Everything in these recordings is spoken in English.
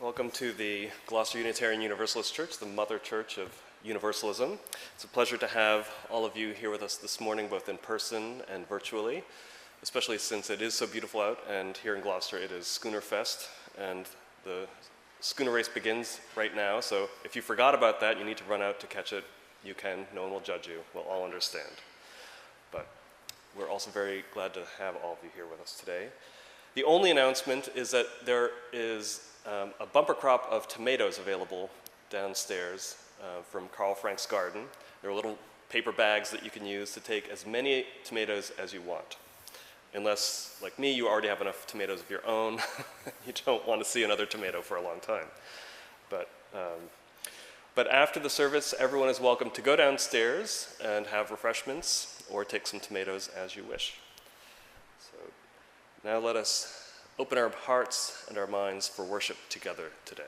Welcome to the Gloucester Unitarian Universalist Church, the mother church of Universalism. It's a pleasure to have all of you here with us this morning, both in person and virtually, especially since it is so beautiful out, and here in Gloucester it is Schooner Fest, and the schooner race begins right now, so if you forgot about that, you need to run out to catch it. You can, no one will judge you, we'll all understand. But we're also very glad to have all of you here with us today. The only announcement is that there is a bumper crop of tomatoes available downstairs from Carl Frank's garden. There are little paper bags that you can use to take as many tomatoes as you want. Unless, like me, you already have enough tomatoes of your own. You don't want to see another tomato for a long time. But after the service, everyone is welcome to go downstairs and have refreshments or take some tomatoes as you wish. So now let us open our hearts and our minds for worship together today.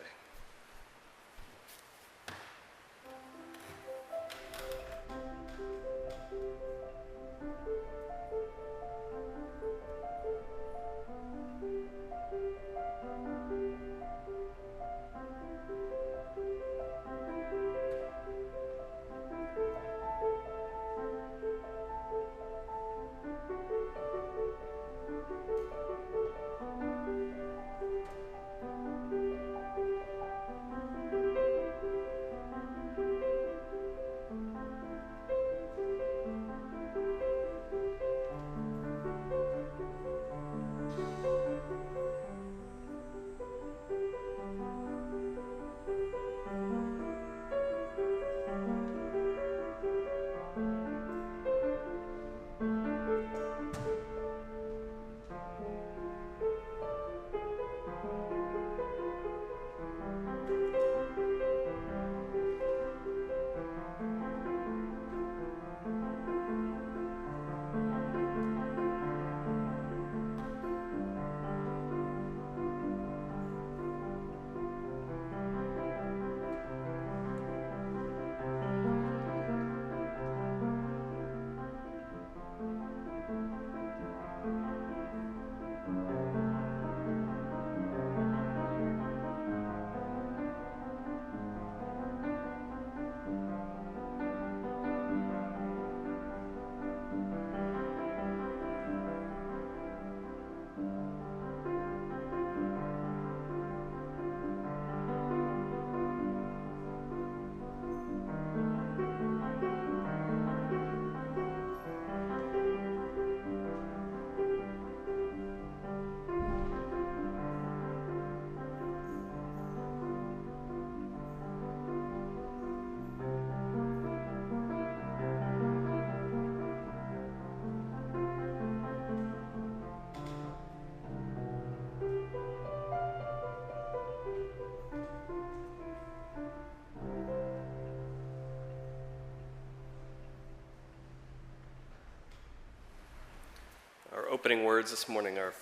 Our opening words this morning are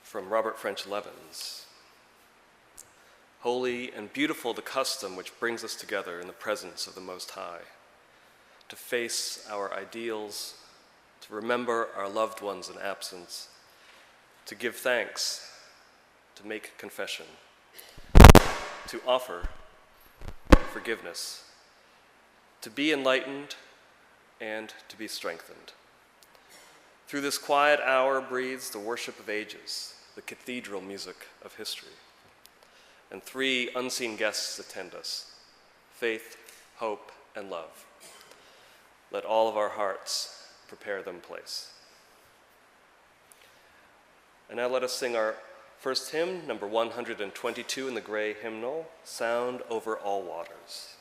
from Robert French Levins. Holy and beautiful the custom which brings us together in the presence of the Most High, to face our ideals, to remember our loved ones in absence, to give thanks, to make confession, to offer forgiveness, to be enlightened, and to be strengthened. Through this quiet hour breathes the worship of ages, the cathedral music of history. And three unseen guests attend us: faith, hope, and love. Let all of our hearts prepare them place. And now let us sing our first hymn, number 122 in the gray hymnal, Sound Over All Waters.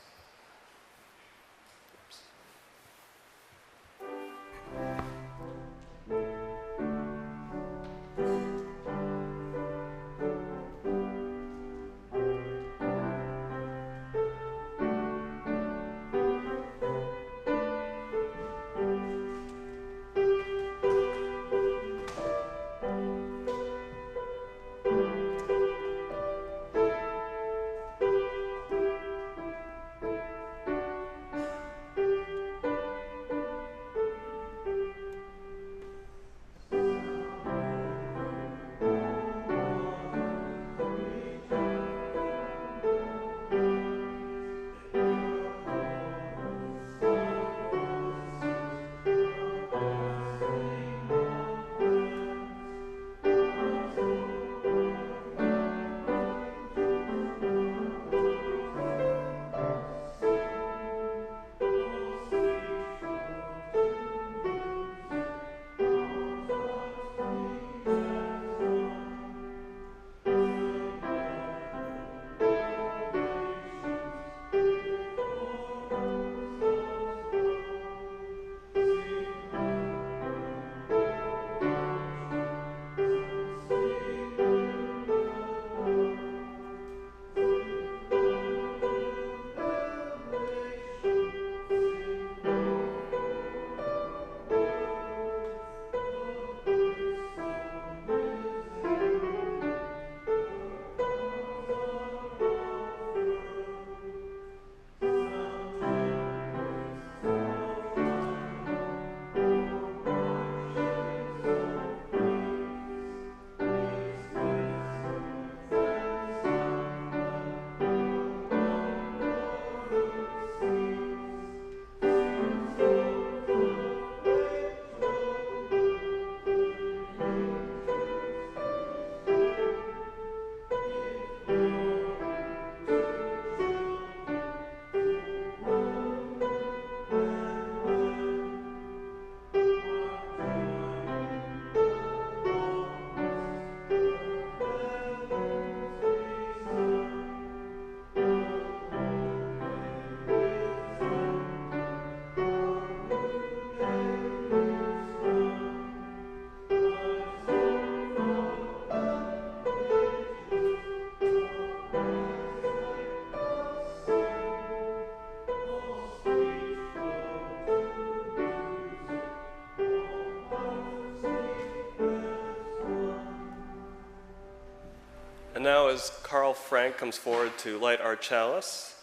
as Carl Frank comes forward to light our chalice,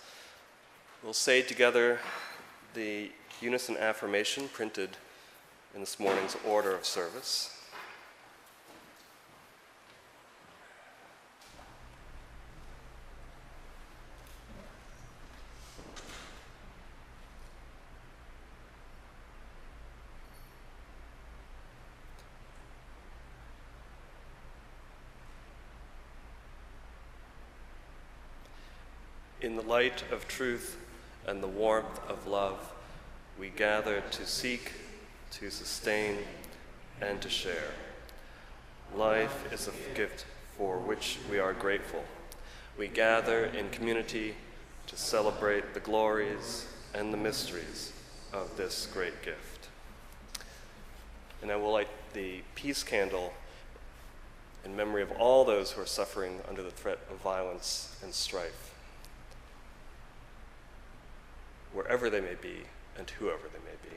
we'll say together the unison affirmation printed in this morning's order of service. In the light of truth and the warmth of love, we gather to seek, to sustain, and to share. Life is a gift for which we are grateful. We gather in community to celebrate the glories and the mysteries of this great gift. And I will light the peace candle in memory of all those who are suffering under the threat of violence and strife, wherever they may be and whoever they may be.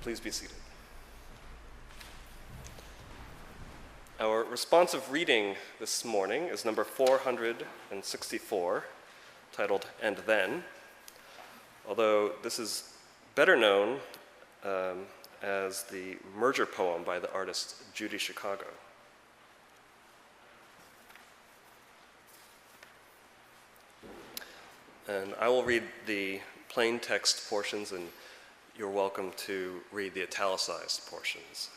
Please be seated. Our responsive reading this morning is number 464, titled "And Then," although this is better known as the merger poem by the artist Judy Chicago. And I will read the plain text portions, and you're welcome to read the italicized portions.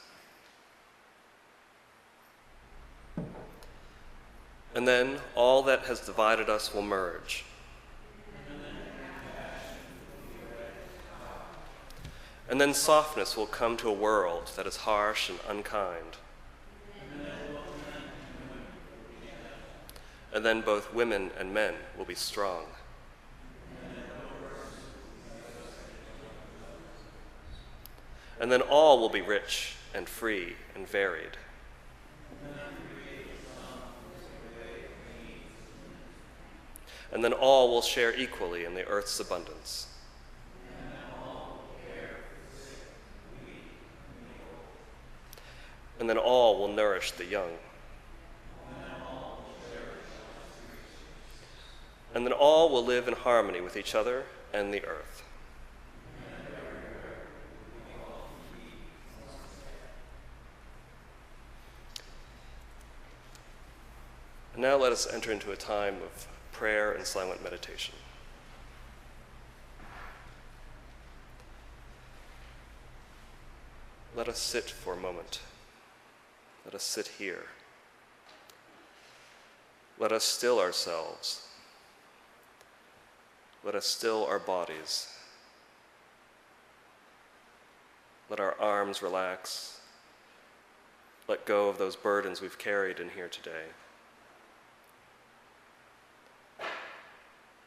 And then all that has divided us will merge. And then softness will come to a world that is harsh and unkind. And then both women and men will be strong. And then all will be rich and free and varied. And then all will share equally in the earth's abundance. And then all will nourish the young. And then all will live in harmony with each other and the earth. And now let us enter into a time of prayer and silent meditation. Let us sit for a moment. Let us sit here. Let us still ourselves. Let us still our bodies. Let our arms relax. Let go of those burdens we've carried in here today.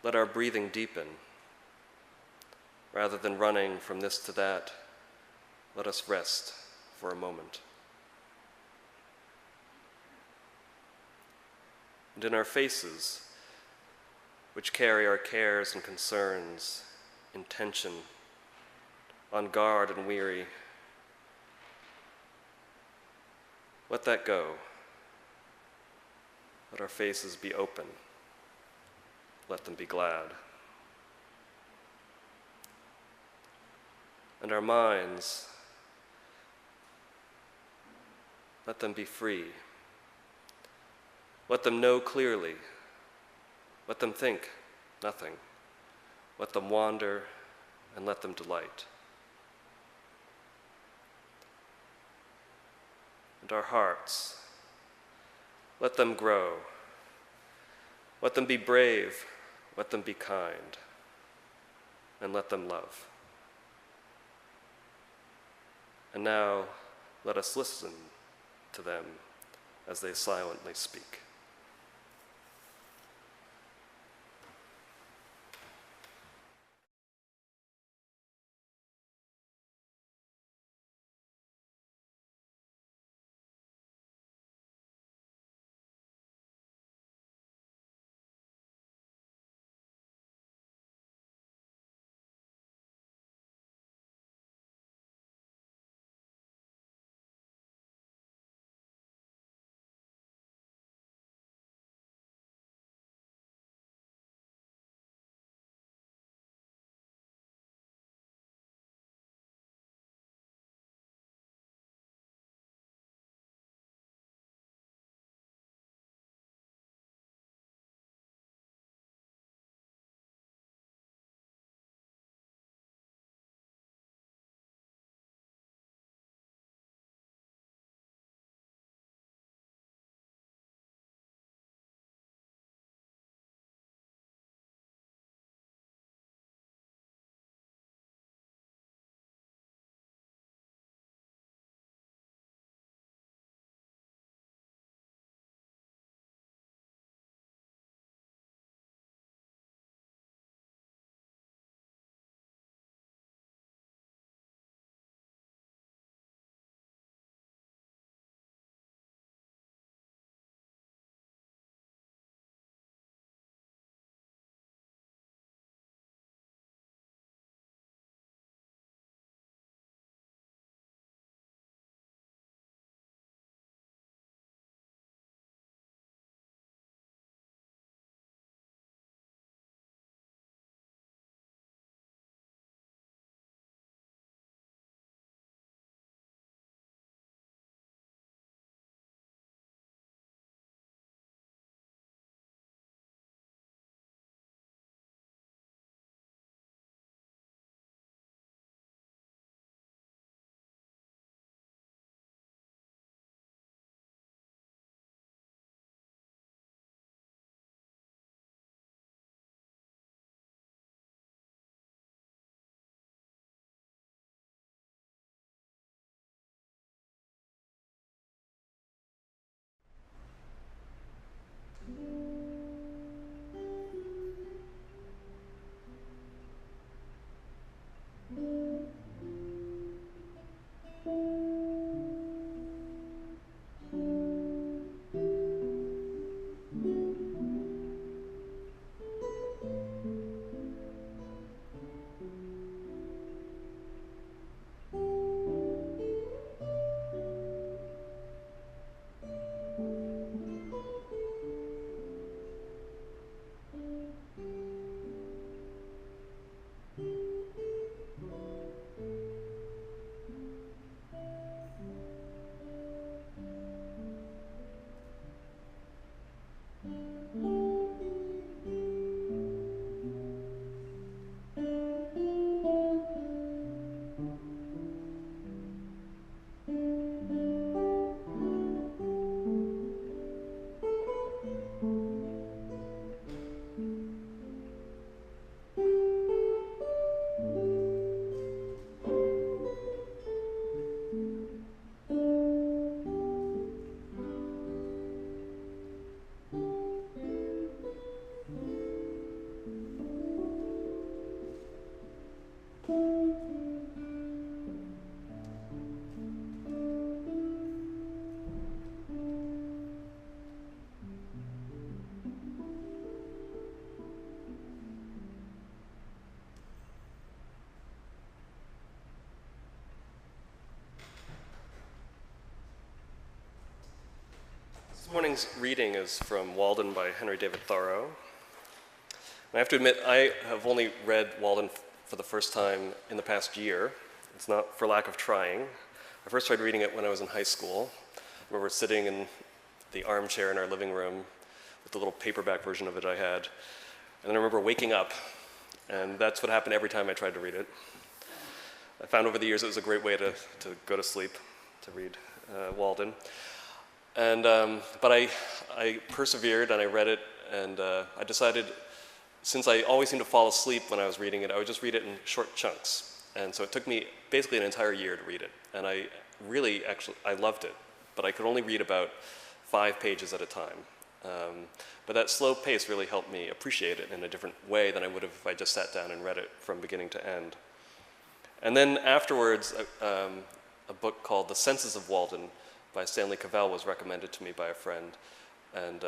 Let our breathing deepen. Rather than running from this to that, let us rest for a moment. And in our faces, which carry our cares and concerns, in tension, on guard and weary, let that go. Let our faces be open. Let them be glad. And our minds, let them be free. Let them know clearly. Let them think nothing. Let them wander, and let them delight. And our hearts, let them grow. Let them be brave. Let them be kind. And let them love. And now, let us listen to them as they silently speak. morning's reading is from Walden by Henry David Thoreau. And I have to admit, I have only read Walden for the first time in the past year. It's not for lack of trying. I first tried reading it when I was in high school. I remember sitting in the armchair in our living room with the little paperback version of it I had. And then I remember waking up, and that's what happened every time I tried to read it. I found over the years it was a great way to go to sleep, to read Walden. And, but I persevered and I read it, and I decided, since I always seemed to fall asleep when I was reading it, I would just read it in short chunks. And so it took me basically an entire year to read it. And I really, I loved it, but I could only read about 5 pages at a time. But that slow pace really helped me appreciate it in a different way than I would have if I just sat down and read it from beginning to end. And then afterwards, a book called The Senses of Walden by Stanley Cavell was recommended to me by a friend. And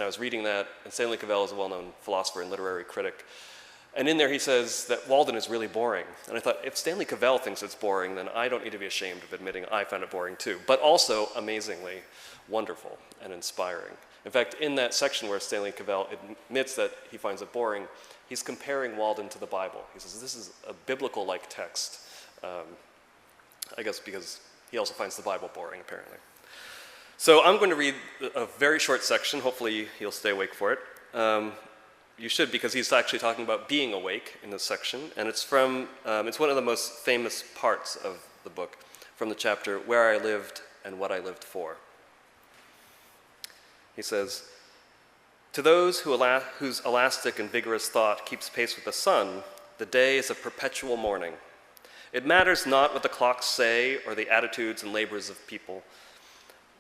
I was reading that, and Stanley Cavell is a well-known philosopher and literary critic. And in there he says that Walden is really boring. And I thought, if Stanley Cavell thinks it's boring, then I don't need to be ashamed of admitting I found it boring too, but also amazingly wonderful and inspiring. In fact, in that section where Stanley Cavell admits that he finds it boring, he's comparing Walden to the Bible. He says, this is a biblical-like text. I guess because he also finds the Bible boring, apparently. So I'm going to read a very short section. Hopefully you'll stay awake for it. You should, because he's actually talking about being awake in this section, and it's from, it's one of the most famous parts of the book, from the chapter, Where I Lived and What I Lived For. He says, to those whose elastic and vigorous thought keeps pace with the sun, the day is a perpetual morning. It matters not what the clocks say or the attitudes and labors of people.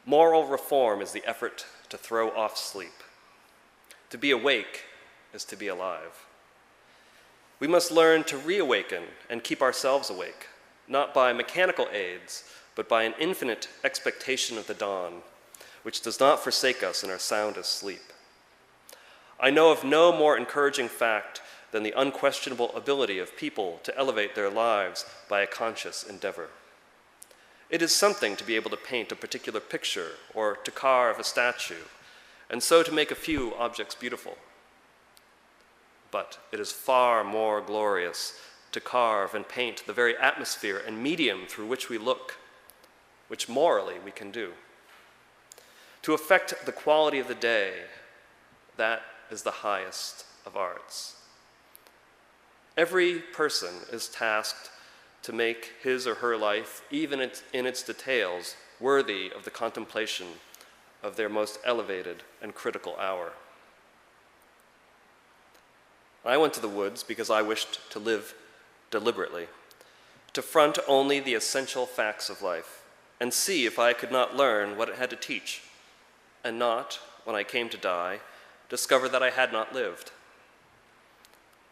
Moral reform is the effort to throw off sleep. To be awake is to be alive. We must learn to reawaken and keep ourselves awake, not by mechanical aids, but by an infinite expectation of the dawn, which does not forsake us in our soundest sleep. I know of no more encouraging fact than the unquestionable ability of people to elevate their lives by a conscious endeavor. It is something to be able to paint a particular picture or to carve a statue, and so to make a few objects beautiful. But it is far more glorious to carve and paint the very atmosphere and medium through which we look, which morally we can do. To affect the quality of the day, that is the highest of arts. Every person is tasked to make his or her life, even in its details, worthy of the contemplation of their most elevated and critical hour. I went to the woods because I wished to live deliberately, to front only the essential facts of life, and see if I could not learn what it had to teach, and not, when I came to die, discover that I had not lived.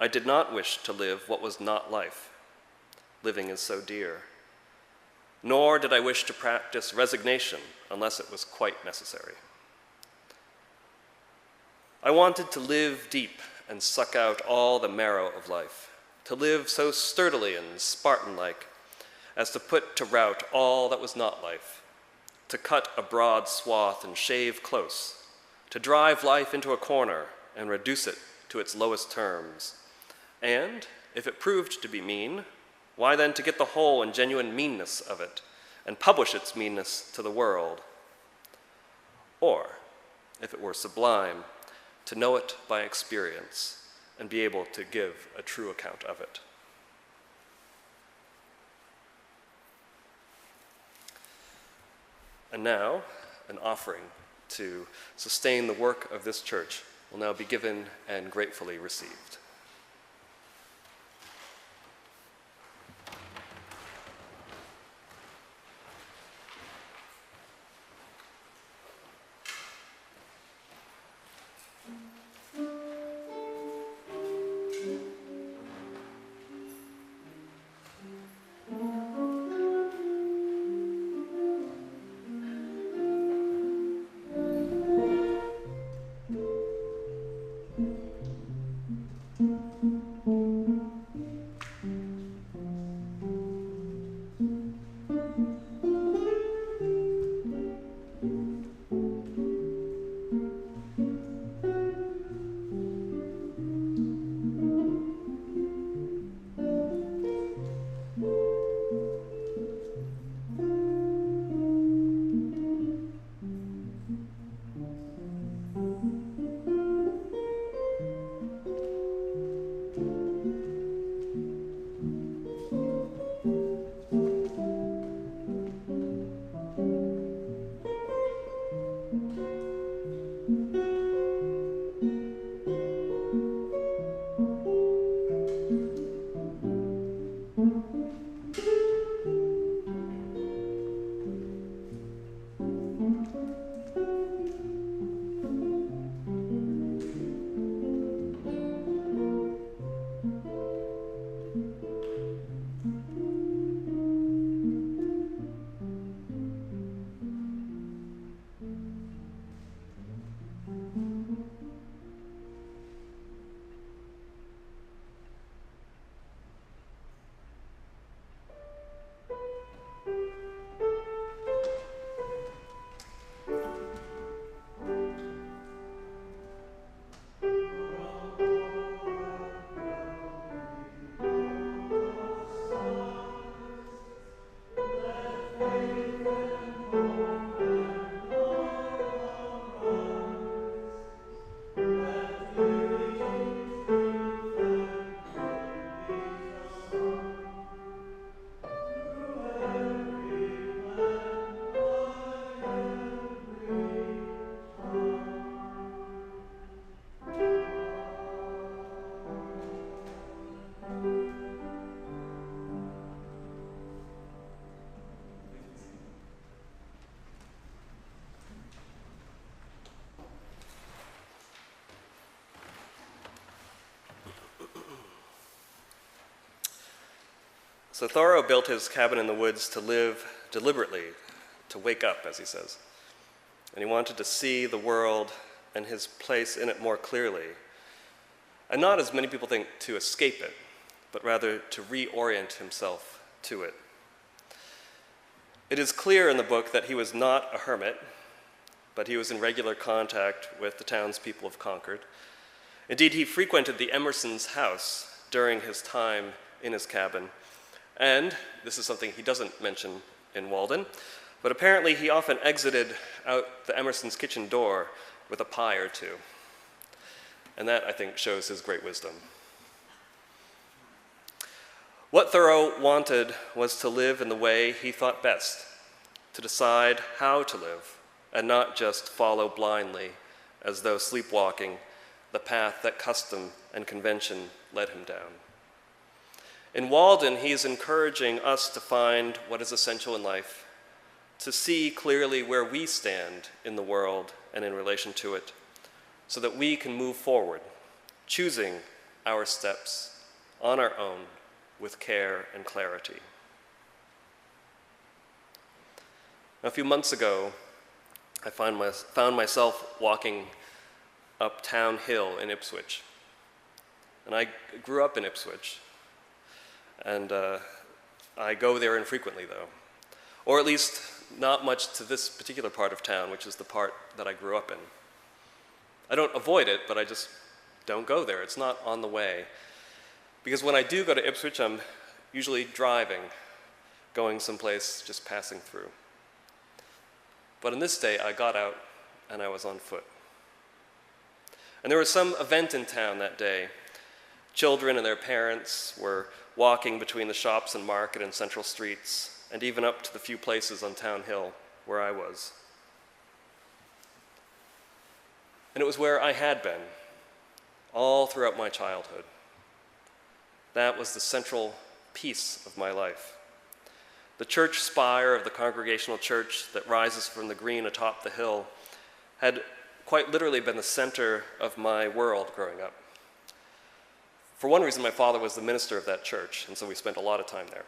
I did not wish to live what was not life. Living is so dear. Nor did I wish to practice resignation unless it was quite necessary. I wanted to live deep and suck out all the marrow of life, to live so sturdily and Spartan-like as to put to rout all that was not life, to cut a broad swath and shave close, to drive life into a corner and reduce it to its lowest terms. And, if it proved to be mean, why then to get the whole and genuine meanness of it and publish its meanness to the world? Or, if it were sublime, to know it by experience and be able to give a true account of it. And now, an offering to sustain the work of this church will now be given and gratefully received. So Thoreau built his cabin in the woods to live deliberately, to wake up, as he says. And he wanted to see the world and his place in it more clearly. And not, as many people think, to escape it, but rather to reorient himself to it. It is clear in the book that he was not a hermit, but he was in regular contact with the townspeople of Concord. Indeed, he frequented the Emerson's house during his time in his cabin. And this is something he doesn't mention in Walden, but apparently he often exited out the Emerson's kitchen door with a pie or two. And that, I think, shows his great wisdom. What Thoreau wanted was to live in the way he thought best, to decide how to live, and not just follow blindly, as though sleepwalking, the path that custom and convention led him down. In Walden, he is encouraging us to find what is essential in life, to see clearly where we stand in the world and in relation to it, so that we can move forward, choosing our steps on our own with care and clarity. Now, a few months ago, I found myself walking up Town Hill in Ipswich. And I grew up in Ipswich, and I go there infrequently, though. Or at least not much to this particular part of town, which is the part that I grew up in. I don't avoid it, but I just don't go there. It's not on the way. Because when I do go to Ipswich, I'm usually driving, going someplace, just passing through. But on this day, I got out and I was on foot. And there was some event in town that day. Children and their parents were walking between the shops and market and central streets, and even up to the few places on Town Hill where I was. And it was where I had been all throughout my childhood. That was the central piece of my life. The church spire of the Congregational Church that rises from the green atop the hill had quite literally been the center of my world growing up. For one reason, my father was the minister of that church, and so we spent a lot of time there.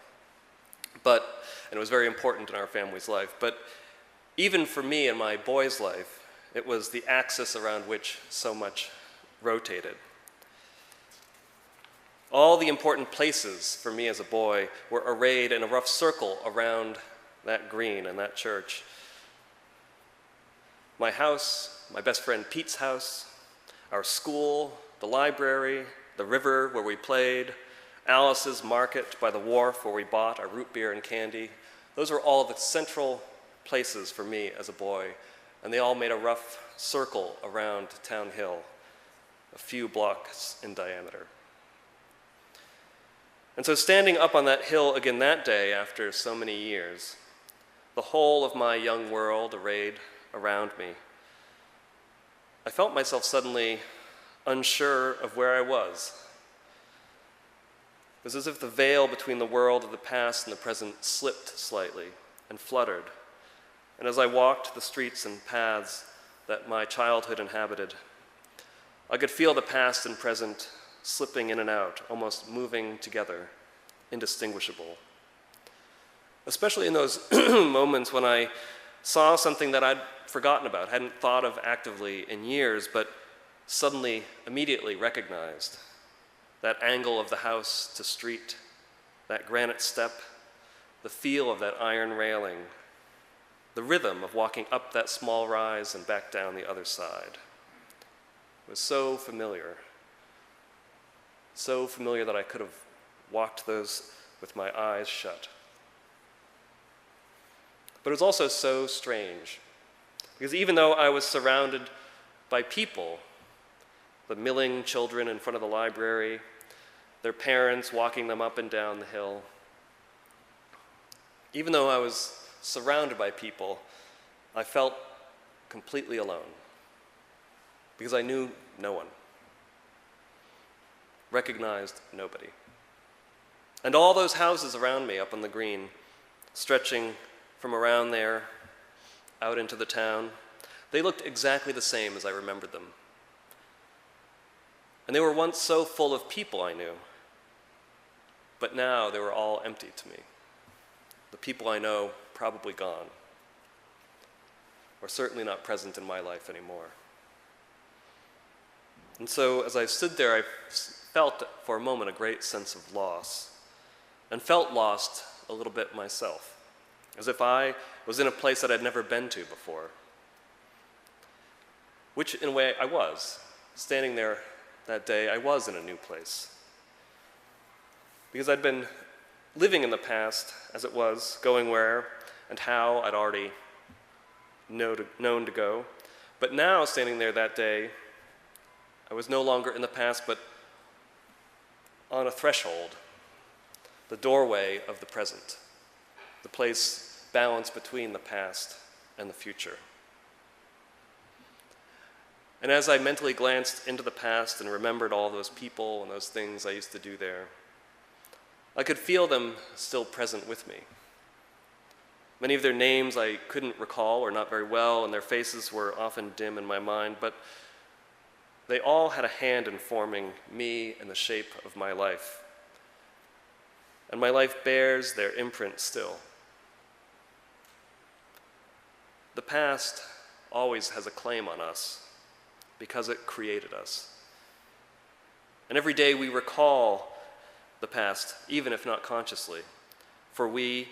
And it was very important in our family's life. But even for me in my boy's life, it was the axis around which so much rotated. All the important places for me as a boy were arrayed in a rough circle around that green and that church. My house, my best friend Pete's house, our school, the library, the river where we played, Alice's market by the wharf where we bought our root beer and candy. Those were all the central places for me as a boy, and they all made a rough circle around Town Hill, a few blocks in diameter. And so standing up on that hill again that day after so many years, the whole of my young world arrayed around me, I felt myself suddenly unsure of where I was. It was as if the veil between the world of the past and the present slipped slightly and fluttered. And as I walked the streets and paths that my childhood inhabited, I could feel the past and present slipping in and out, almost moving together, indistinguishable. Especially in those moments when I saw something that I'd forgotten about, hadn't thought of actively in years, but suddenly, immediately recognized. That angle of the house to street, that granite step, the feel of that iron railing, the rhythm of walking up that small rise and back down the other side. It was so familiar that I could have walked those with my eyes shut. But it was also so strange, because even though I was surrounded by people, the milling children in front of the library, their parents walking them up and down the hill, even though I was surrounded by people, I felt completely alone, because I knew no one, recognized nobody. And all those houses around me up on the green, stretching from around there out into the town, they looked exactly the same as I remembered them. And they were once so full of people I knew. but now they were all empty to me. The people I know probably gone, or certainly not present in my life anymore. And so as I stood there, I felt for a moment a great sense of loss, and felt lost a little bit myself, as if I was in a place that I'd never been to before, which in a way I was. Standing there that day, I was in a new place, because I'd been living in the past as it was, going where and how I'd already known to go. But now, standing there that day, I was no longer in the past, but on a threshold, the doorway of the present, the place balanced between the past and the future. And as I mentally glanced into the past and remembered all those people and those things I used to do there, I could feel them still present with me. Many of their names I couldn't recall, or not very well, and their faces were often dim in my mind, but they all had a hand in forming me and the shape of my life. And my life bears their imprint still. The past always has a claim on us because it created us. And every day we recall the past, even if not consciously, for we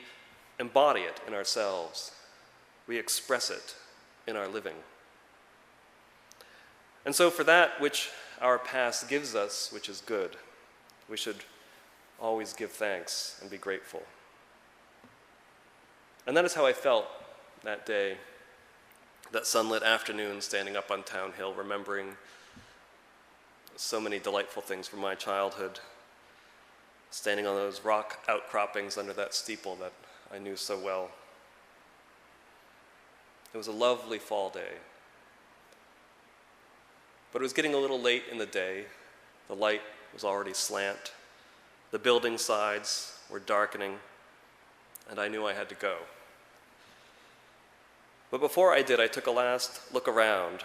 embody it in ourselves. We express it in our living. And so for that which our past gives us, which is good, we should always give thanks and be grateful. And that is how I felt that day, that sunlit afternoon, standing up on Town Hill, remembering so many delightful things from my childhood, standing on those rock outcroppings under that steeple that I knew so well. It was a lovely fall day. But it was getting a little late in the day. The light was already slant. The building sides were darkening, and I knew I had to go. But before I did, I took a last look around,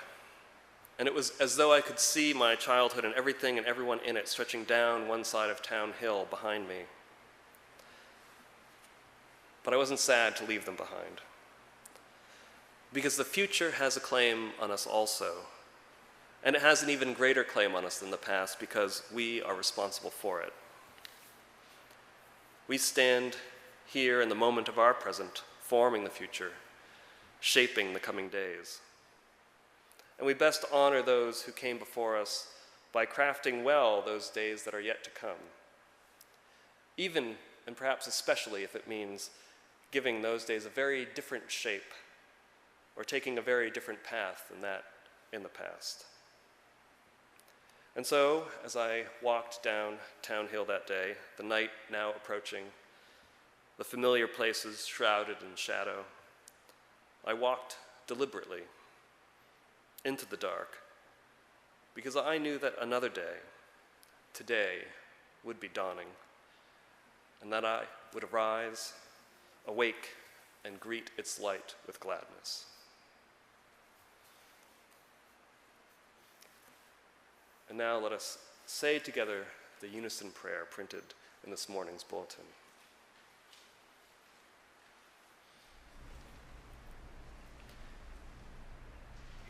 and it was as though I could see my childhood and everything and everyone in it stretching down one side of Town Hill behind me. But I wasn't sad to leave them behind, because the future has a claim on us also, and it has an even greater claim on us than the past because we are responsible for it. We stand here in the moment of our present, forming the future, shaping the coming days. And we best honor those who came before us by crafting well those days that are yet to come, even and perhaps especially if it means giving those days a very different shape or taking a very different path than that in the past. And so, as I walked down Town Hill that day, the night now approaching, the familiar places shrouded in shadow, I walked deliberately into the dark because I knew that another day, today, would be dawning, and that I would arise, awake, and greet its light with gladness. And now let us say together the unison prayer printed in this morning's bulletin.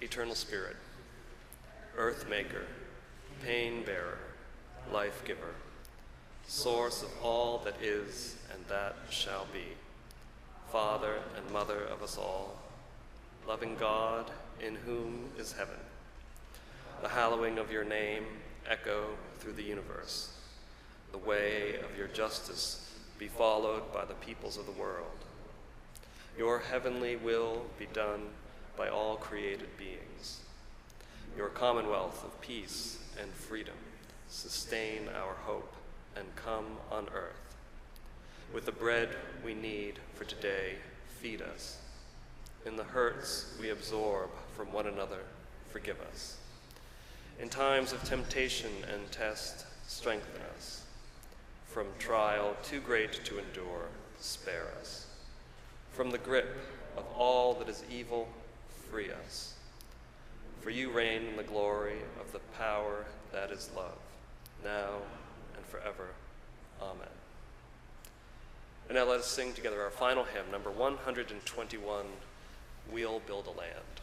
Eternal Spirit, earth maker, pain bearer, life giver, source of all that is and that shall be, Father and Mother of us all, loving God in whom is heaven, the hallowing of your name echo through the universe. The way of your justice be followed by the peoples of the world. Your heavenly will be done by all created beings. Your commonwealth of peace and freedom sustain our hope and come on earth. With the bread we need for today, feed us. In the hurts we absorb from one another, forgive us. In times of temptation and test, strengthen us. From trial too great to endure, spare us. From the grip of all that is evil, free us. For you reign in the glory of the power that is love, now and forever. Amen. And now let us sing together our final hymn, number 121, We'll Build a Land.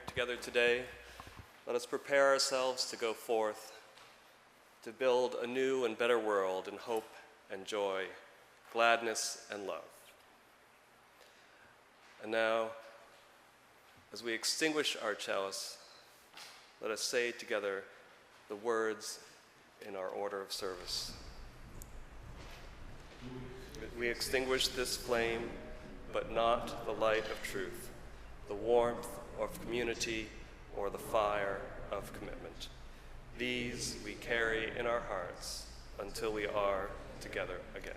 Together today, let us prepare ourselves to go forth to build a new and better world in hope and joy, gladness and love. And now, as we extinguish our chalice, let us say together the words in our order of service. We extinguish this flame, but not the light of truth, the warmth of community or the fire of commitment. These we carry in our hearts until we are together again.